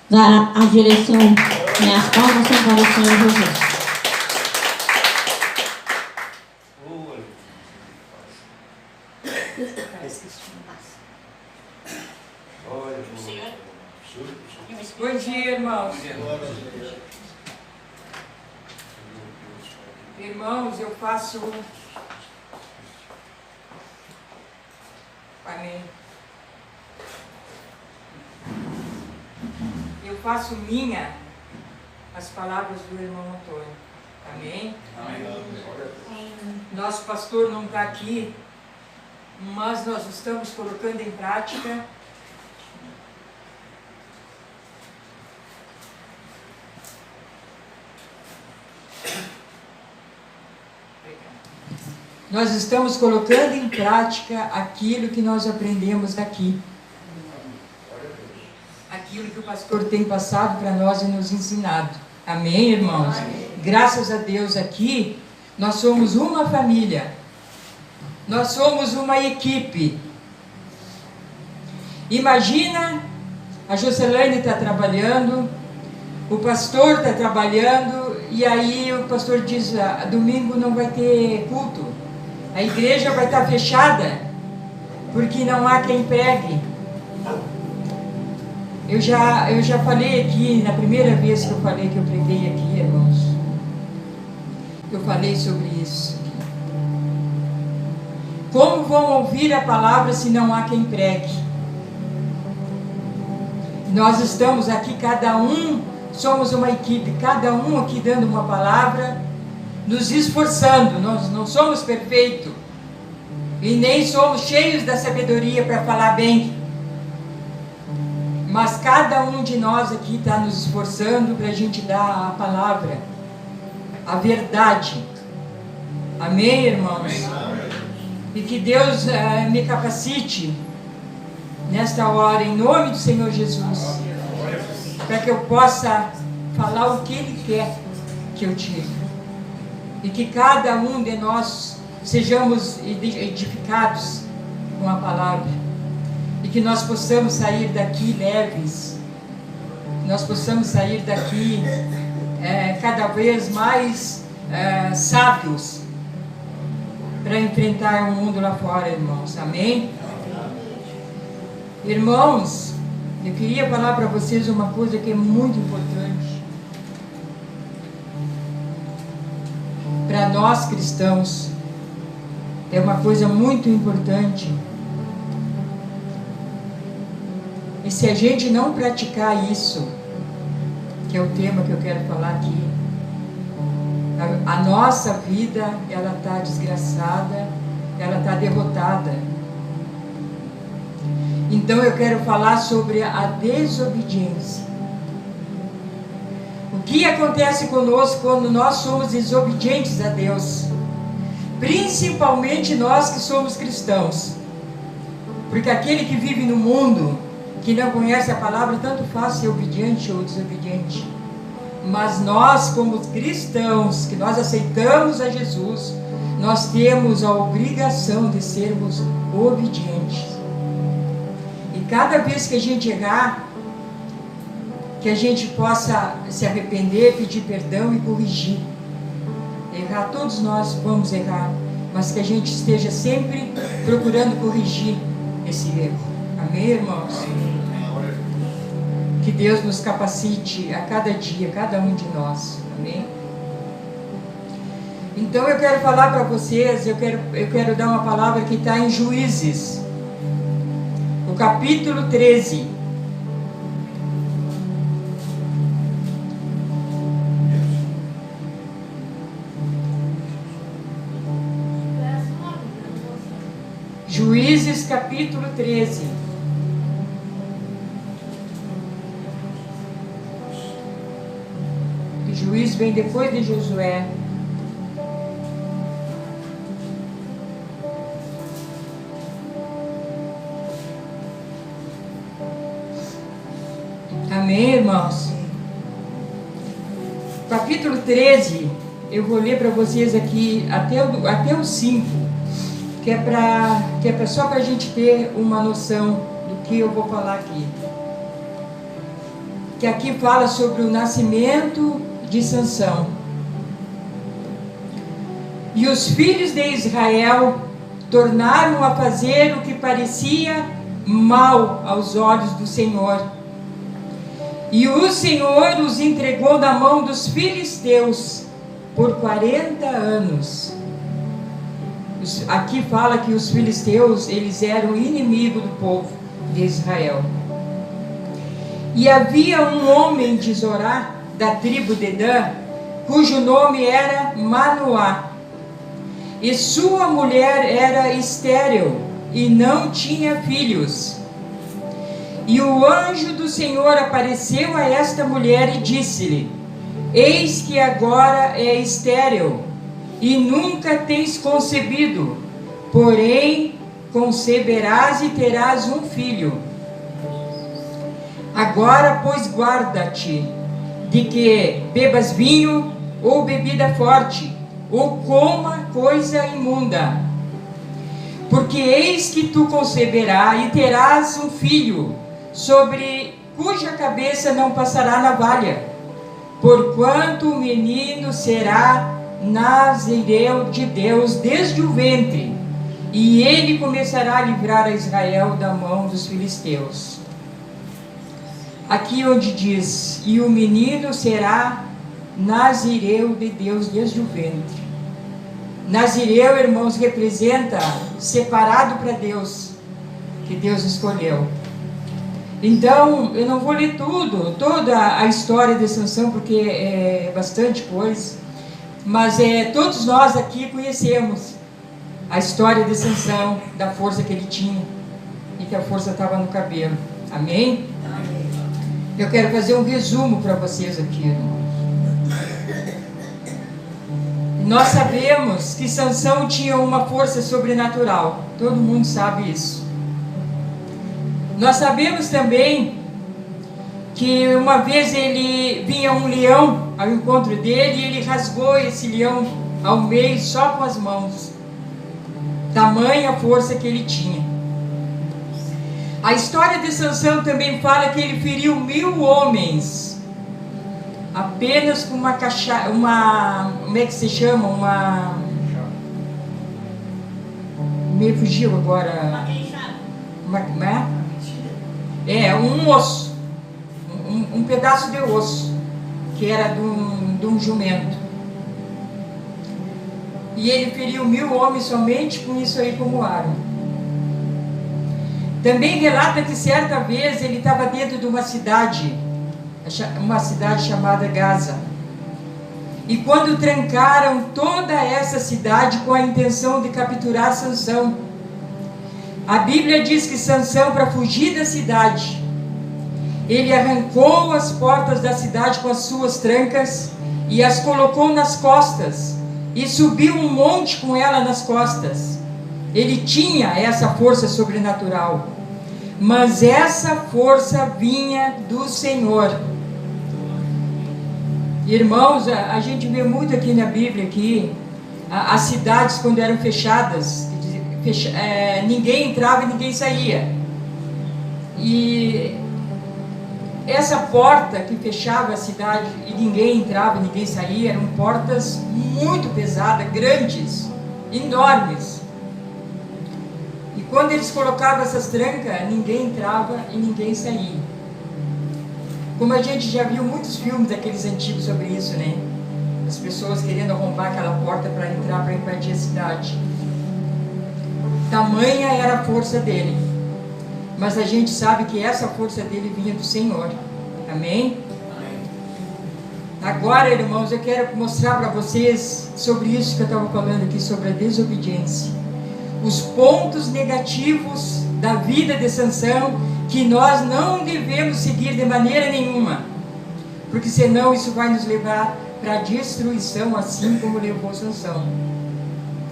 dar a direção, as palmas são para o Senhor Jesus. Bom dia, irmãos. Irmãos, eu faço... Amém. Eu faço minha as palavras do irmão Antônio. Amém? Amém. Nosso pastor não está aqui, mas nós estamos colocando em prática aquilo que nós aprendemos aqui. Aquilo que o pastor tem passado para nós e nos ensinado. Amém, irmãos? Amém. Graças a Deus aqui, nós somos uma família. Nós somos uma equipe. Imagina, a Jocelaine está trabalhando, o pastor está trabalhando, e aí o pastor diz, domingo não vai ter culto. A igreja vai estar fechada, porque não há quem pregue. Eu já falei aqui, na primeira vez que eu falei que eu preguei aqui, irmãos, eu falei sobre isso. Como vão ouvir a palavra se não há quem pregue? Nós estamos aqui, cada um, somos uma equipe, cada um aqui dando uma palavra, nos esforçando. Nós não somos perfeitos e nem somos cheios da sabedoria para falar bem. Mas cada um de nós aqui está nos esforçando para a gente dar a palavra, a verdade. Amém, irmãos? Amém. E que Deus me capacite nesta hora, em nome do Senhor Jesus, para que eu possa falar o que Ele quer que eu diga. E que cada um de nós sejamos edificados com a palavra. E que nós possamos sair daqui leves, nós possamos sair daqui cada vez mais sábios para enfrentar o mundo lá fora, irmãos. Amém? Irmãos, eu queria falar para vocês uma coisa que é muito importante para nós cristãos. É uma coisa muito importante. E se a gente não praticar isso, que é o tema que eu quero falar aqui, a nossa vida, ela está desgraçada, ela está derrotada. Então eu quero falar sobre a desobediência. O que acontece conosco quando nós somos desobedientes a Deus? Principalmente nós que somos cristãos. Porque aquele que vive no mundo, que não conhece a palavra, tanto faz ser obediente ou desobediente. Mas nós, como cristãos, que nós aceitamos a Jesus, nós temos a obrigação de sermos obedientes. E cada vez que a gente errar, que a gente possa se arrepender, pedir perdão e corrigir. Errar, todos nós vamos errar, mas que a gente esteja sempre procurando corrigir esse erro. Amém, irmãos? Que Deus nos capacite a cada dia, cada um de nós. Amém? Então eu quero falar para vocês, eu quero dar uma palavra que está em Juízes, o capítulo 13. Juízes capítulo 13. Juízes vem depois de Josué. Amém, irmãos? Capítulo 13, eu vou ler para vocês aqui até o 5, que é só para a gente ter uma noção do que eu vou falar aqui. que aqui fala sobre o nascimento de Sansão. E os filhos de Israel tornaram a fazer o que parecia mal aos olhos do Senhor. E o Senhor os entregou na mão dos filisteus por 40 anos. Aqui fala que os filisteus, eles eram inimigos do povo de Israel. E havia um homem de Zorá, da tribo de Dan, cujo nome era Manoá. E sua mulher era estéril e não tinha filhos. E o anjo do Senhor apareceu a esta mulher e disse-lhe: eis que agora é estéril e nunca tens concebido, porém conceberás e terás um filho. Agora, pois, guarda-te de que bebas vinho ou bebida forte, ou coma coisa imunda. Porque eis que tu conceberás e terás um filho, sobre cuja cabeça não passará navalha, porquanto o menino será nazireu de Deus desde o ventre, e ele começará a livrar a Israel da mão dos filisteus. Aqui onde diz, e o menino será nazireu de Deus desde o ventre. Nazireu, irmãos, representa separado para Deus, que Deus escolheu. Então, eu não vou ler toda a história de Sansão, porque é bastante coisa, mas todos nós aqui conhecemos a história de Sansão, da força que ele tinha, e que a força estava no cabelo. Amém? Amém. Eu quero fazer um resumo para vocês aqui, irmãos. Nós sabemos que Sansão tinha uma força sobrenatural, todo mundo sabe isso. Nós sabemos também que uma vez ele vinha um leão ao encontro dele e ele rasgou esse leão ao meio só com as mãos. Tamanha força que ele tinha. A história de Sansão também fala que ele feriu 1000 homens apenas com uma como é que se chama? Me fugiu agora. Um osso, um pedaço de osso, que era de um jumento. E ele feriu 1000 homens somente com isso aí como arma. Também relata que certa vez ele estava dentro de uma cidade chamada Gaza. E quando trancaram toda essa cidade com a intenção de capturar Sansão, a Bíblia diz que Sansão, para fugir da cidade, ele arrancou as portas da cidade com as suas trancas e as colocou nas costas e subiu um monte com ela nas costas. Ele tinha essa força sobrenatural, mas essa força vinha do Senhor. Irmãos, a gente vê muito aqui na Bíblia que as cidades, quando eram fechadas, ninguém entrava e ninguém saía. E essa porta que fechava a cidade e ninguém entrava e ninguém saía, eram portas muito pesadas, grandes, enormes. E quando eles colocavam essas trancas, ninguém entrava e ninguém saía. Como a gente já viu muitos filmes daqueles antigos sobre isso, né? As pessoas querendo arrombar aquela porta para entrar, para invadir a cidade. Tamanha era a força dele. Mas a gente sabe que essa força dele vinha do Senhor. Amém? Agora, irmãos, eu quero mostrar para vocês sobre isso que eu estava falando aqui, sobre a desobediência. Os pontos negativos da vida de Sansão, que nós não devemos seguir de maneira nenhuma, porque senão isso vai nos levar para a destruição, assim como levou Sansão,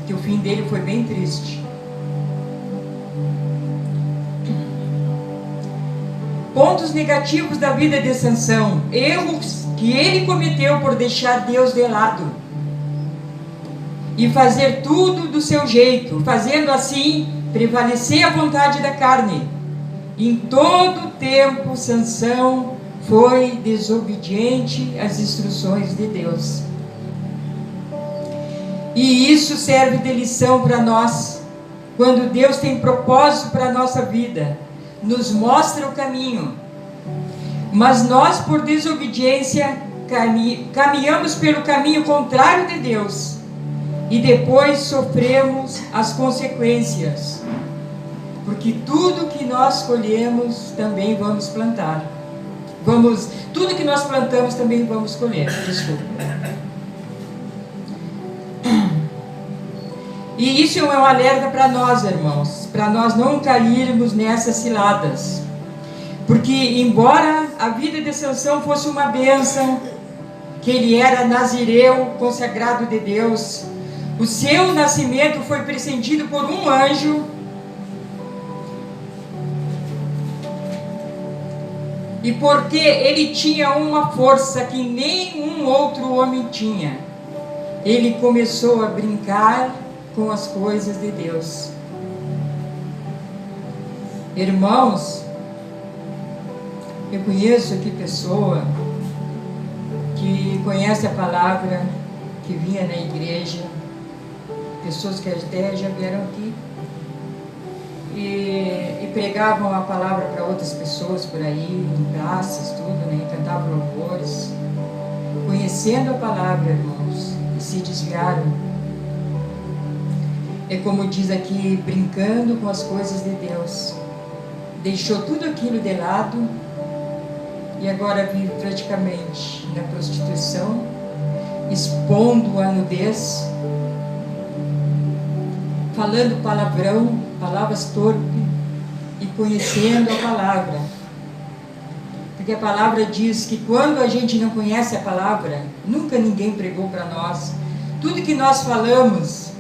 que o fim dele foi bem triste. Pontos negativos da vida de Sansão: erros que ele cometeu por deixar Deus de lado e fazer tudo do seu jeito, fazendo assim prevalecer a vontade da carne. Em todo tempo, Sansão foi desobediente às instruções de Deus. E isso serve de lição para nós. Quando Deus tem propósito para a nossa vida, nos mostra o caminho. Mas nós, por desobediência, caminhamos pelo caminho contrário de Deus. E depois sofremos as consequências. Porque tudo que nós colhemos, também vamos plantar. Tudo que nós plantamos, também vamos colher. Desculpa. E isso é um alerta para nós, irmãos, para nós não cairmos nessas ciladas. Porque, embora a vida de Sansão fosse uma bênção, que ele era nazireu, consagrado de Deus, o seu nascimento foi precedido por um anjo, e porque ele tinha uma força que nenhum outro homem tinha, ele começou a brincar com as coisas de Deus. Irmãos, eu conheço aqui pessoa que conhece a palavra, que vinha na igreja, pessoas que até já vieram aqui e pregavam a palavra para outras pessoas por aí, em praças, tudo, né? Cantavam louvores, conhecendo a palavra, irmãos, e se desviaram. É como diz aqui, brincando com as coisas de Deus. Deixou tudo aquilo de lado e agora vive praticamente na prostituição, expondo a nudez, falando palavrão, palavras torpes e conhecendo a palavra. Porque a palavra diz que quando a gente não conhece a palavra, nunca ninguém pregou para nós. Tudo que nós falamos,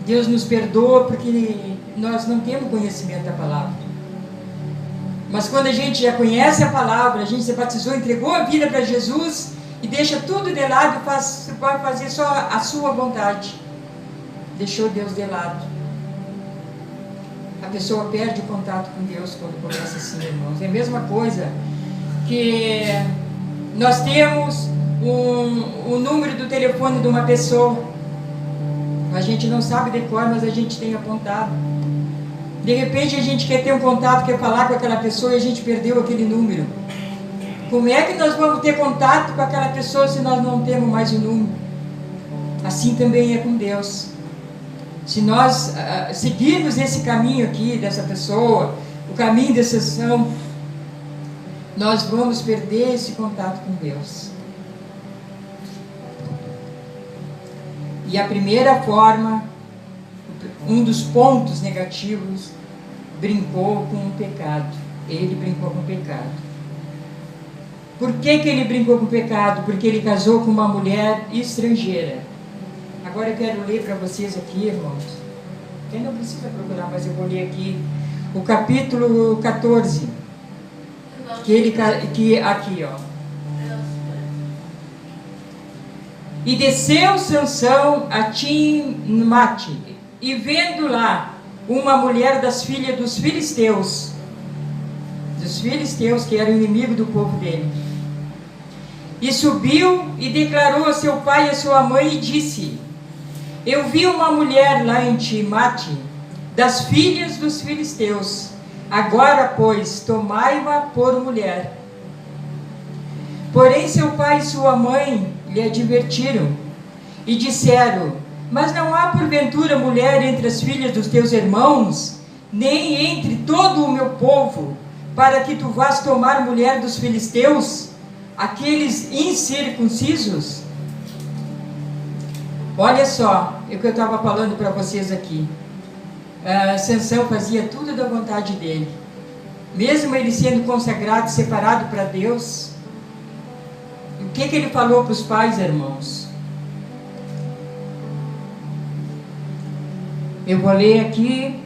Deus nos perdoa porque nós não temos conhecimento da palavra. Mas quando a gente já conhece a palavra, a gente se batizou, entregou a vida para Jesus e deixa tudo de lado e pode fazer só a sua vontade. Deixou Deus de lado. A pessoa perde o contato com Deus quando começa assim, irmãos. É a mesma coisa que nós temos o número do telefone de uma pessoa. A gente não sabe de cor, mas a gente tem apontado. De repente a gente quer ter um contato, quer falar com aquela pessoa e a gente perdeu aquele número. Como é que nós vamos ter contato com aquela pessoa se nós não temos mais o número? Assim também é com Deus. Se nós seguirmos esse caminho aqui dessa pessoa, o caminho da exceção, nós vamos perder esse contato com Deus. E a primeira forma, um dos pontos negativos, brincou com o pecado. Ele brincou com o pecado. Por que ele brincou com o pecado? Porque ele casou com uma mulher estrangeira. Agora eu quero ler para vocês aqui, irmãos. Quem não precisa procurar, mas eu vou ler aqui. O capítulo 14. Aqui, ó. E desceu Sansão a Timnate, e vendo lá uma mulher das filhas dos filisteus que eram inimigo do povo dele, e subiu e declarou a seu pai e a sua mãe e disse: eu vi uma mulher lá em Timnate, das filhas dos filisteus, agora pois tomai-a por mulher. Porém seu pai e sua mãe lhe advertiram e disseram: mas não há porventura mulher entre as filhas dos teus irmãos, nem entre todo o meu povo, para que tu vás tomar mulher dos filisteus, aqueles incircuncisos? Olha só o que eu estava falando para vocês aqui. Sansão fazia tudo da vontade dele, mesmo ele sendo consagrado, separado para Deus. O que ele falou para os pais, irmãos? Eu vou ler aqui.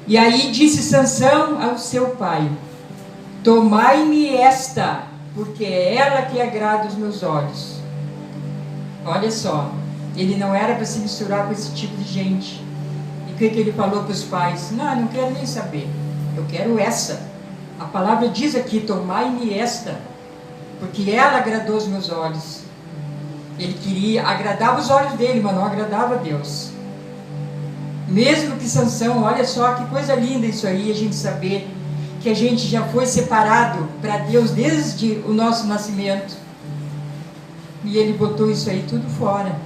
E aí disse Sansão ao seu pai: tomai-me esta, porque é ela que agrada os meus olhos. Olha só, ele não era para se misturar com esse tipo de gente. E o que ele falou para os pais? Não quero nem saber, eu quero essa. A palavra diz aqui, tomai-me esta, porque ela agradou os meus olhos. Ele queria, agradava os olhos dele, mas não agradava a Deus. Mesmo que Sansão, olha só que coisa linda isso aí, a gente saber que a gente já foi separado para Deus desde o nosso nascimento. E ele botou isso aí tudo fora.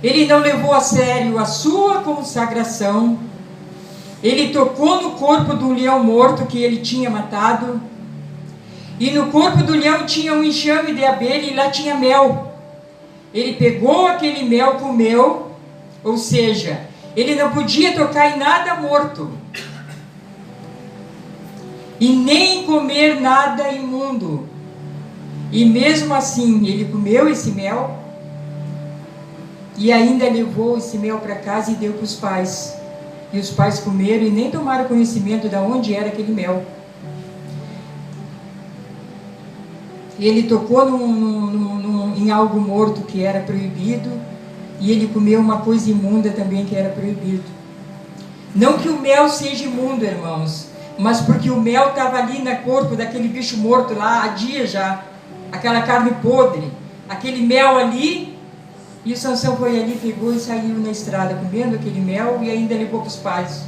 Ele não levou a sério a sua consagração. Ele tocou no corpo do leão morto que ele tinha matado. E no corpo do leão tinha um enxame de abelha e lá tinha mel. Ele pegou aquele mel, comeu. Ou seja, ele não podia tocar em nada morto. E nem comer nada imundo. E mesmo assim, ele comeu esse mel. E ainda levou esse mel para casa e deu para os pais. E os pais comeram e nem tomaram conhecimento de onde era aquele mel. Ele tocou em algo morto que era proibido. E ele comeu uma coisa imunda também que era proibido. Não que o mel seja imundo, irmãos. Mas porque o mel estava ali no corpo daquele bicho morto lá há dias já. Aquela carne podre. Aquele mel ali. E o Sansão foi ali, pegou e saiu na estrada comendo aquele mel e ainda levou para os pais.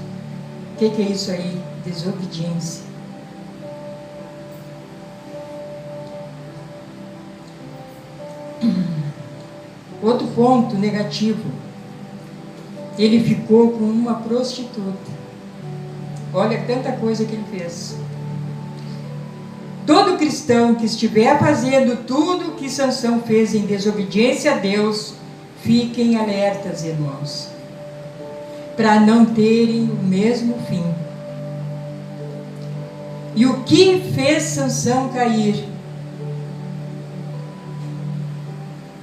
O que é isso aí? Desobediência. Outro ponto negativo. Ele ficou com uma prostituta. Olha tanta coisa que ele fez. Todo cristão que estiver fazendo tudo que Sansão fez em desobediência a Deus, fiquem alertas, irmãos, para não terem o mesmo fim. E o que fez Sansão cair?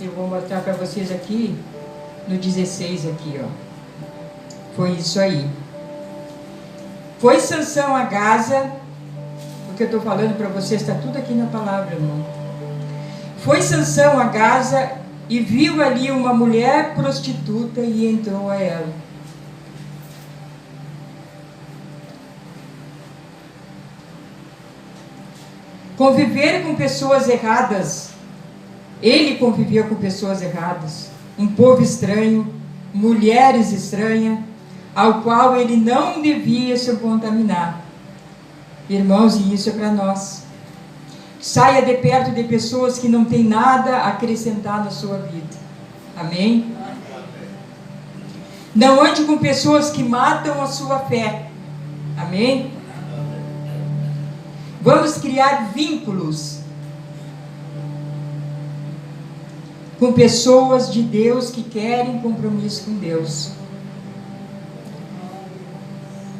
Eu vou mostrar para vocês aqui, no 16 aqui, ó. Foi isso aí. Foi Sansão a Gaza, o que eu estou falando para vocês está tudo aqui na palavra, irmão. Foi Sansão a Gaza e viu ali uma mulher prostituta e entrou a ela. Conviver com pessoas erradas. Ele convivia com pessoas erradas. Um povo estranho, mulheres estranhas, ao qual ele não devia se contaminar. Irmãos, e isso é para nós. Saia de perto de pessoas que não têm nada a acrescentar na sua vida. Amém? Não ande com pessoas que matam a sua fé. Amém? Vamos criar vínculos com pessoas de Deus que querem compromisso com Deus.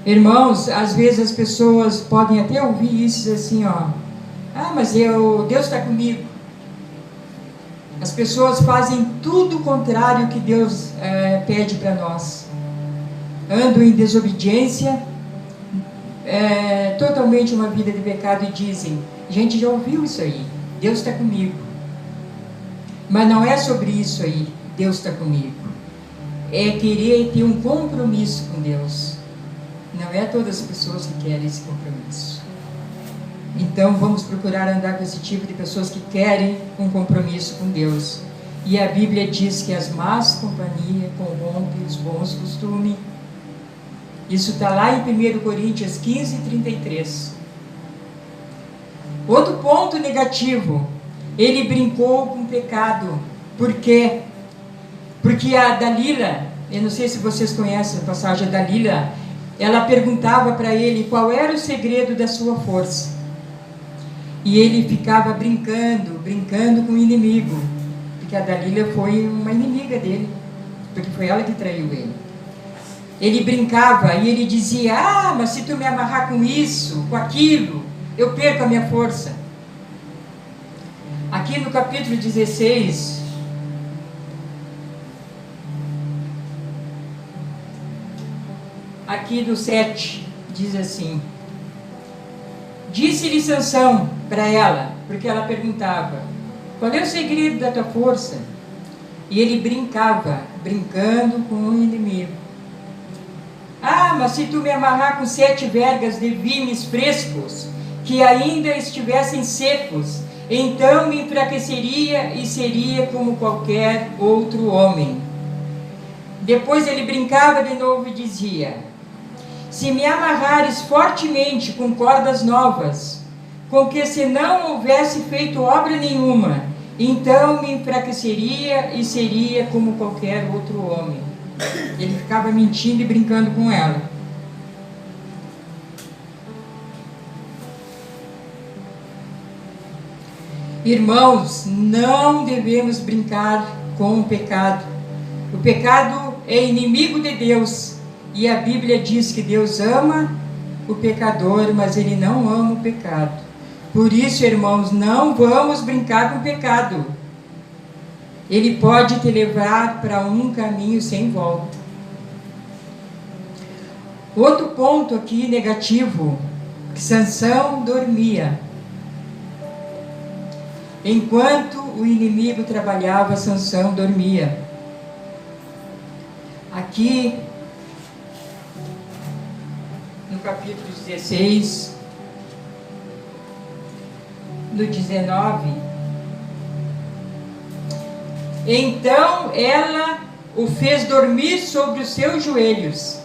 Irmãos, às vezes as pessoas podem até ouvir isso assim, ó. Ah, mas Deus está comigo. As pessoas fazem tudo o contrário que Deus pede para nós. Andam em desobediência, totalmente uma vida de pecado e dizem, gente, já ouviu isso aí, Deus está comigo. Mas não é sobre isso aí, Deus está comigo. É querer ter um compromisso com Deus. Não é todas as pessoas que querem esse compromisso. Então vamos procurar andar com esse tipo de pessoas que querem um compromisso com Deus. E a Bíblia diz que as más companhias corrompem os bons costumes. Isso está lá em 1 Coríntios 15, 33. Outro ponto negativo. Ele brincou com o pecado. Por quê? Porque a Dalila, eu não sei se vocês conhecem a passagem da Dalila, ela perguntava para ele qual era o segredo da sua força. E ele ficava brincando com o inimigo. Porque a Dalila foi uma inimiga dele. Porque foi ela que traiu ele. Ele brincava e ele dizia, ah, mas se tu me amarrar com isso, com aquilo, eu perco a minha força. Aqui no capítulo 16, aqui do 7, diz assim, disse-lhe Sansão para ela, porque ela perguntava, qual é o segredo da tua força? E ele brincava, brincando com o inimigo. Ah, mas se tu me amarrar com 7 vergas de vimes frescos, que ainda estivessem secos, então me enfraqueceria e seria como qualquer outro homem. Depois ele brincava de novo e dizia: se me amarrares fortemente com cordas novas, com que se não houvesse feito obra nenhuma, então me enfraqueceria e seria como qualquer outro homem. Ele ficava mentindo e brincando com ela. Irmãos, não devemos brincar com o pecado. O pecado é inimigo de Deus. E a Bíblia diz que Deus ama o pecador, mas Ele não ama o pecado. Por isso, irmãos, não vamos brincar com o pecado. Ele pode te levar para um caminho sem volta. Outro ponto aqui negativo, que Sansão dormia. Enquanto o inimigo trabalhava, Sansão dormia. Aqui, no capítulo 16, no 19, então ela o fez dormir sobre os seus joelhos,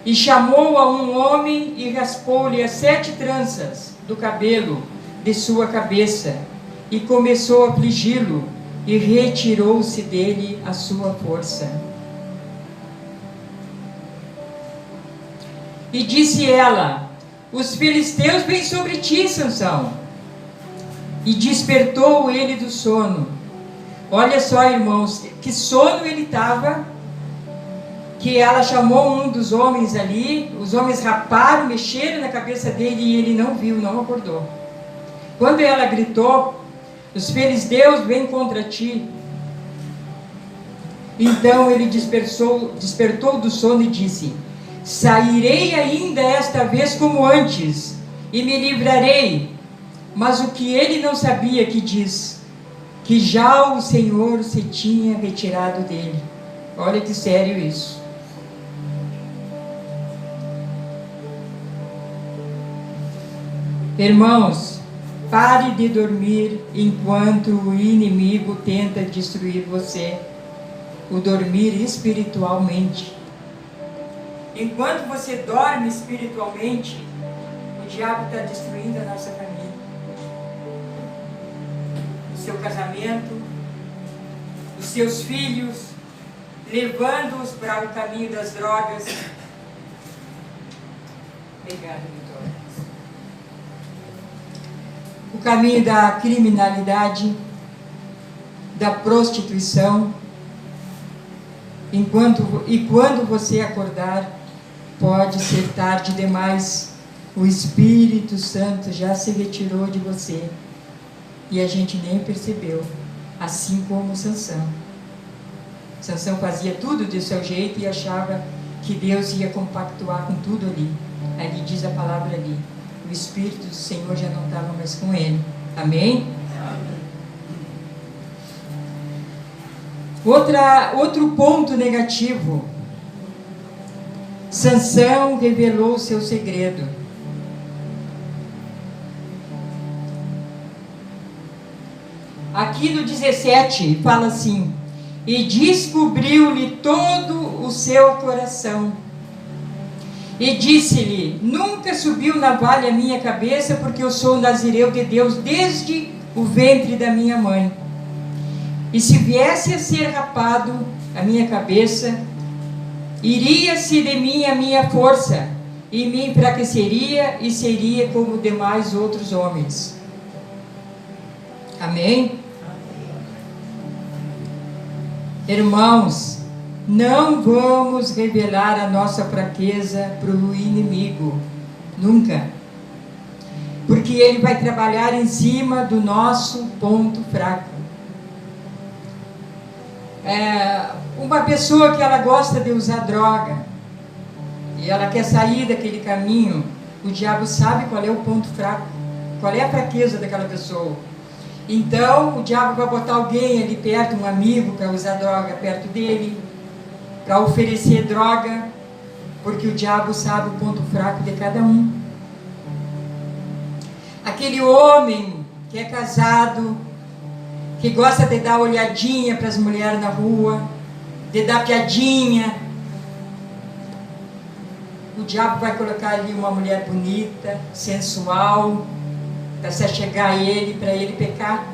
e chamou a um homem e raspou-lhe as 7 tranças do cabelo de sua cabeça, e começou a afligi-lo, e retirou-se dele a sua força. E disse ela: os filisteus vêm sobre ti, Sansão. E despertou ele do sono. Olha só, irmãos, que sono ele estava, que ela chamou um dos homens ali, os homens raparam, mexeram na cabeça dele e ele não viu, não acordou. Quando ela gritou: os filisteus vêm contra ti. Então ele despertou do sono e disse: sairei ainda esta vez como antes, e me livrarei. Mas o que ele não sabia que diz, que já o Senhor se tinha retirado dele. Olha que sério isso. Irmãos, pare de dormir enquanto o inimigo tenta destruir você. O dormir espiritualmente. Enquanto você dorme espiritualmente, o diabo está destruindo a nossa família. O seu casamento, os seus filhos, levando-os para o caminho das drogas. Obrigada, Vitória. O caminho da criminalidade, da prostituição. E quando você acordar, pode ser tarde demais. O Espírito Santo já se retirou de você e a gente nem percebeu, assim como Sansão. Sansão fazia tudo do seu jeito e achava que Deus ia compactuar com tudo ali. Ali diz a palavra ali, o Espírito do Senhor já não estava mais com ele. Amém? Outro ponto negativo. Sansão revelou o seu segredo. Aqui no 17 fala assim: e descobriu-lhe todo o seu coração. E disse-lhe: nunca subiu navalha a minha cabeça, porque eu sou nazireu de Deus desde o ventre da minha mãe. E se viesse a ser rapado a minha cabeça, iria-se de mim a minha força, e me enfraqueceria, e seria como demais outros homens. Amém? Irmãos, não vamos revelar a nossa fraqueza para o inimigo, nunca. Porque ele vai trabalhar em cima do nosso ponto fraco. Uma pessoa que ela gosta de usar droga, e ela quer sair daquele caminho, o diabo sabe qual é o ponto fraco, qual é a fraqueza daquela pessoa. Então, o diabo vai botar alguém ali perto, um amigo, para usar droga perto dele, para oferecer droga. porque o diabo sabe o ponto fraco de cada um. Aquele homem que é casado, que gosta de dar olhadinha para as mulheres na rua, de dar piadinha, o diabo vai colocar ali uma mulher bonita, sensual, para se achegar a ele, para ele pecar,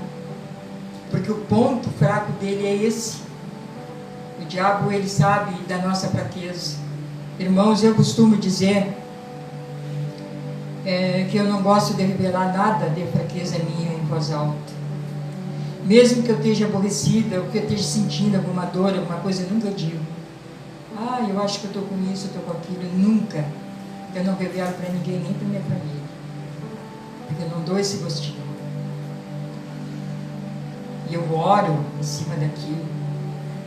porque o ponto fraco dele é esse. O diabo, ele sabe da nossa fraqueza. Irmãos, eu costumo dizer que eu não gosto de revelar nada de fraqueza minha em voz alta. Mesmo que eu esteja aborrecida, ou que eu esteja sentindo alguma dor, alguma coisa, eu nunca digo: eu acho que eu estou com isso, eu estou com aquilo. Nunca. Eu não revelo para ninguém, nem para minha família, porque eu não dou esse gostinho. E eu oro em cima daquilo,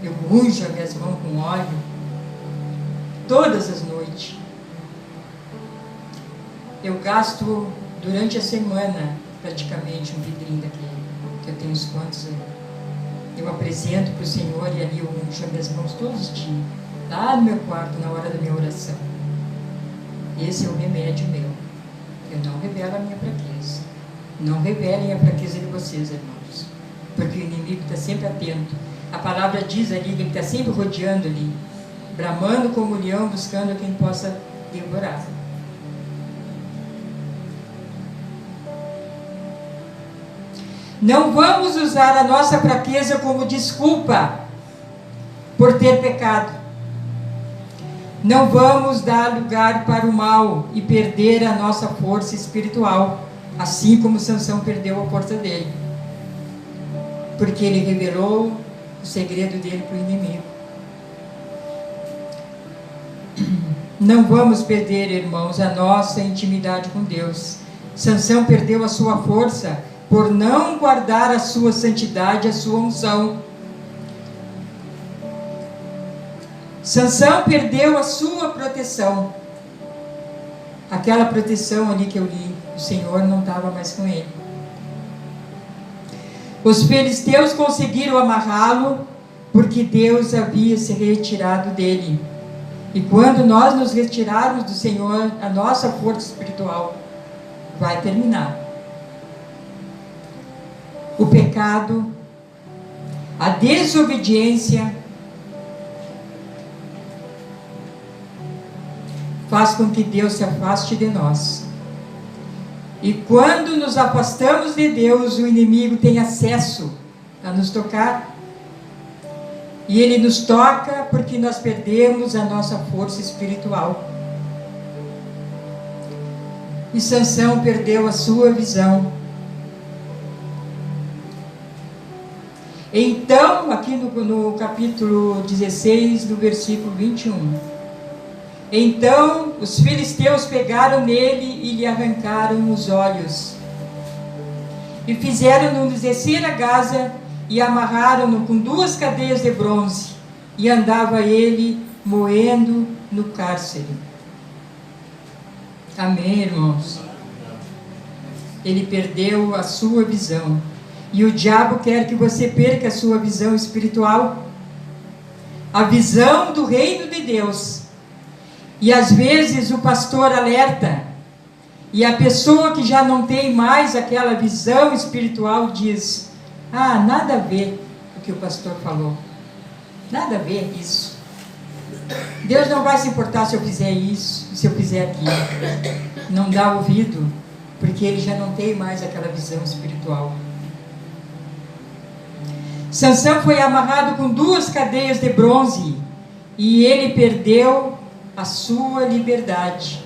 eu unjo as minhas mãos com óleo todas as noites. Eu gasto durante a semana praticamente um vidrinho daquele, que eu tenho uns quantos aí. Eu apresento para o Senhor e ali eu unjo as minhas mãos todos os dias, lá no meu quarto, na hora da minha oração. Esse é o remédio meu. Eu não revelo a minha fraqueza. Não revelem a fraqueza de vocês, irmãos, porque o inimigo está sempre atento. A palavra diz ali que ele está sempre rodeando ali, bramando como um leão, buscando quem possa devorar. Não vamos usar a nossa fraqueza como desculpa por ter pecado. Não vamos dar lugar para o mal e perder a nossa força espiritual, assim como Sansão perdeu a força dele, porque ele revelou o segredo dele para o inimigo. Não vamos perder, irmãos, a nossa intimidade com Deus. Sansão perdeu a sua força por não guardar a sua santidade, a sua unção. Sansão perdeu a sua proteção. Aquela proteção ali que eu li, o Senhor não estava mais com ele. Os filisteus conseguiram amarrá-lo porque Deus havia se retirado dele. E quando nós nos retirarmos do Senhor, a nossa força espiritual vai terminar. O pecado, a desobediência, faz com que Deus se afaste de nós. E quando nos afastamos de Deus, o inimigo tem acesso a nos tocar. E ele nos toca porque nós perdemos a nossa força espiritual. E Sansão perdeu a sua visão. Então, aqui no capítulo 16, do versículo 21. Então os filisteus pegaram nele e lhe arrancaram os olhos. E fizeram-no descer a Gaza e amarraram-no com 2 cadeias de bronze. E andava ele moendo no cárcere. Amém, irmãos? Ele perdeu a sua visão. E o diabo quer que você perca a sua visão espiritual. A visão do reino de Deus. E às vezes o pastor alerta, e a pessoa que já não tem mais aquela visão espiritual diz: nada a ver o que o pastor falou, nada a ver isso. Deus não vai se importar se eu fizer isso, se eu fizer aquilo. Não dá ouvido, porque ele já não tem mais aquela visão espiritual. Sansão foi amarrado com 2 cadeias de bronze, e ele perdeu a sua liberdade,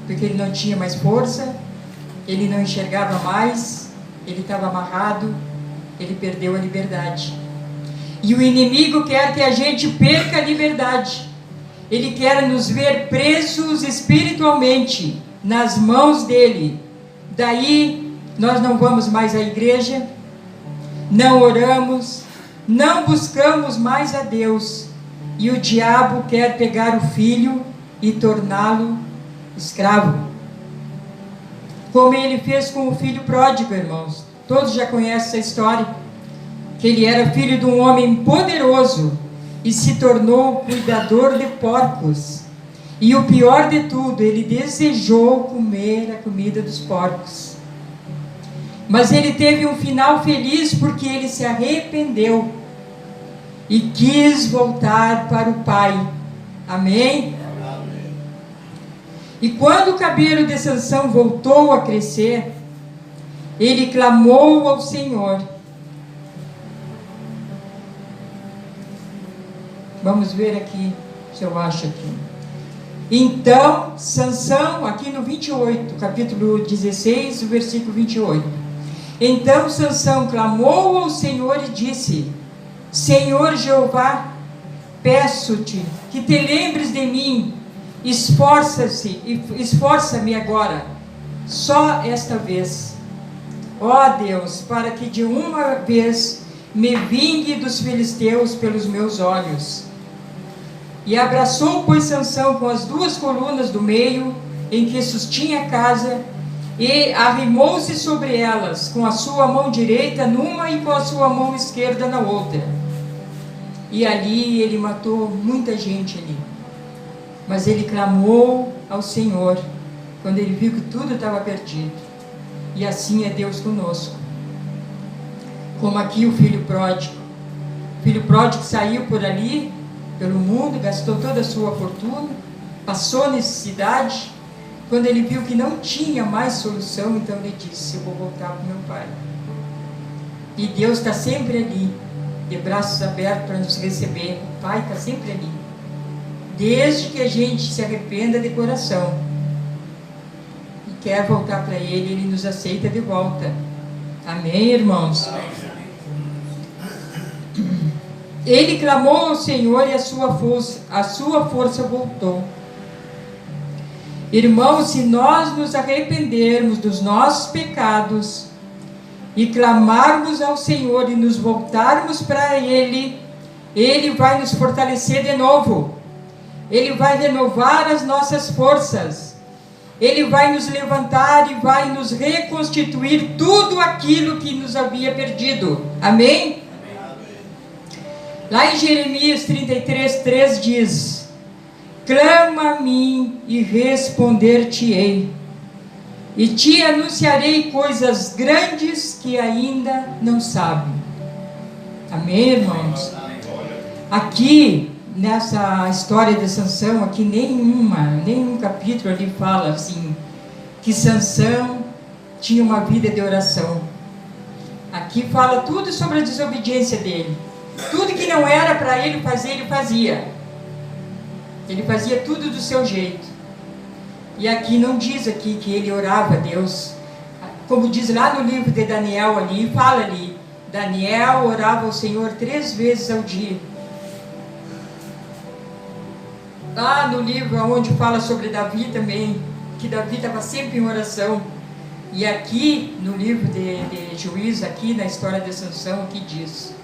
porque ele não tinha mais força, ele não enxergava mais, ele estava amarrado, ele perdeu a liberdade. E o inimigo quer que a gente perca a liberdade. Ele quer nos ver presos espiritualmente nas mãos dele. Daí nós não vamos mais à igreja, não oramos, não buscamos mais a Deus. E o diabo quer pegar o filho e torná-lo escravo. Como ele fez com o filho pródigo, irmãos. Todos já conhecem essa história. Que ele era filho de um homem poderoso e se tornou cuidador de porcos. E o pior de tudo, ele desejou comer a comida dos porcos. Mas ele teve um final feliz porque ele se arrependeu e quis voltar para o Pai. Amém? Amém. E quando o cabelo de Sansão voltou a crescer, ele clamou ao Senhor. Vamos ver aqui, se eu acho aqui. Então, Sansão, aqui no 28, capítulo 16, versículo 28. Então Sansão clamou ao Senhor e disse: Senhor Jeová, peço-te que te lembres de mim, esforça-me agora, só esta vez. Ó Deus, para que de uma vez me vingue dos filisteus pelos meus olhos. E abraçou, pois, Sansão com as duas colunas do meio, em que sustinha a casa, e arrimou-se sobre elas, com a sua mão direita numa e com a sua mão esquerda na outra. E ali ele matou muita gente ali. Mas ele clamou ao Senhor, quando ele viu que tudo estava perdido. E assim é Deus conosco. Como aqui o filho pródigo. O filho pródigo saiu por ali, pelo mundo, gastou toda a sua fortuna, passou necessidade. Quando ele viu que não tinha mais solução, então ele disse: eu vou voltar para o meu pai. E Deus está sempre ali, de braços abertos para nos receber. O Pai está sempre ali, desde que a gente se arrependa de coração e quer voltar para Ele, Ele nos aceita de volta. Amém, irmãos? Amém. Ele clamou ao Senhor e a sua força voltou. Irmãos, se nós nos arrependermos dos nossos pecados e clamarmos ao Senhor e nos voltarmos para Ele, Ele vai nos fortalecer de novo. Ele vai renovar as nossas forças. Ele vai nos levantar e vai nos reconstituir tudo aquilo que nos havia perdido. Amém? Lá em Jeremias 33:3 diz: clama a mim e responder-te-ei, e te anunciarei coisas grandes que ainda não sabem. Amém, irmãos? Aqui, nessa história de Sansão, aqui nenhum capítulo ali fala assim, que Sansão tinha uma vida de oração. Aqui fala tudo sobre a desobediência dele. Tudo que não era para ele fazer, ele fazia. Ele fazia tudo do seu jeito. E aqui não diz aqui que ele orava a Deus. Como diz lá no livro de Daniel ali, fala ali, Daniel orava ao Senhor 3 vezes ao dia. Lá no livro onde fala sobre Davi também, que Davi estava sempre em oração. E aqui no livro de Juízes, aqui na história de Sansão, aqui diz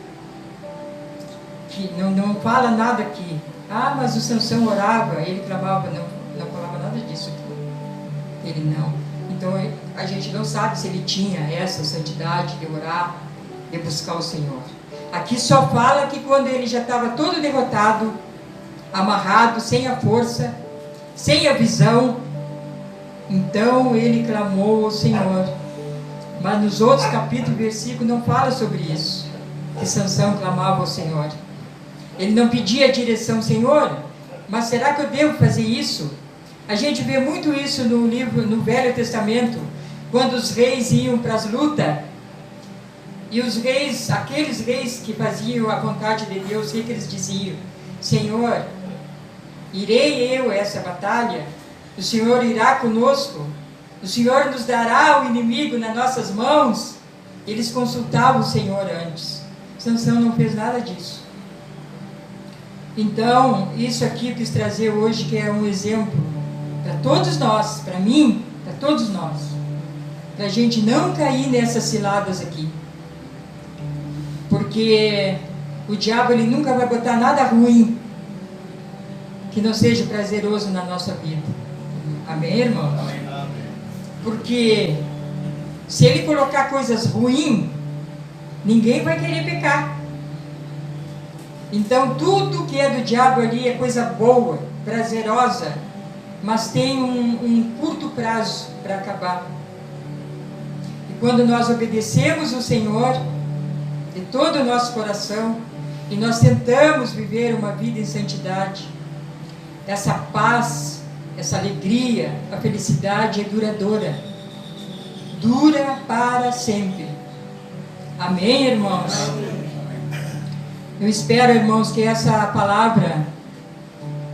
que não fala nada aqui. Ah, mas o Sansão orava, ele clamava, não falava nada disso aqui. Ele não. Então a gente não sabe se ele tinha essa santidade de orar, de buscar o Senhor. Aqui só fala que quando ele já estava todo derrotado, amarrado, sem a força, sem a visão, então ele clamou ao Senhor. Mas nos outros capítulos, versículos, não fala sobre isso, que Sansão clamava ao Senhor. Ele não pedia a direção: Senhor, mas será que eu devo fazer isso? A gente vê muito isso no Velho Testamento, quando os reis iam para as lutas, e os reis, aqueles reis que faziam a vontade de Deus, o que eles diziam? Senhor, irei eu a essa batalha? O Senhor irá conosco? O Senhor nos dará o inimigo nas nossas mãos? Eles consultavam o Senhor antes. Sansão não fez nada disso. Então, isso aqui eu quis trazer hoje, que é um exemplo para todos nós, para mim, para todos nós, para a gente não cair nessas ciladas aqui, porque o diabo ele nunca vai botar nada ruim que não seja prazeroso na nossa vida. Amém, irmão? Porque se ele colocar coisas ruins, ninguém vai querer pecar. Então tudo que é do diabo ali é coisa boa, prazerosa, mas tem um curto prazo para acabar. E quando nós obedecemos o Senhor de todo o nosso coração e nós tentamos viver uma vida em santidade, essa paz, essa alegria, a felicidade é duradoura, dura para sempre. Amém, irmãos? Eu espero, irmãos, que essa palavra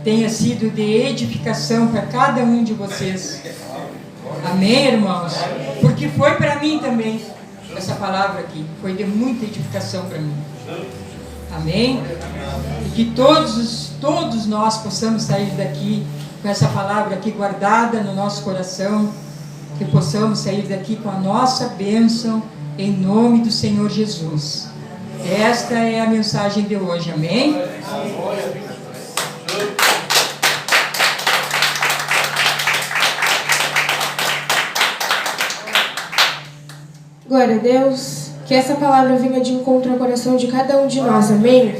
tenha sido de edificação para cada um de vocês. Amém, irmãos? Porque foi para mim também, essa palavra aqui, foi de muita edificação para mim. Amém? E que todos nós possamos sair daqui com essa palavra aqui guardada no nosso coração, que possamos sair daqui com a nossa bênção, em nome do Senhor Jesus. Esta é a mensagem de hoje, amém? Glória a Deus, que essa palavra venha de encontro ao coração de cada um de nós, amém?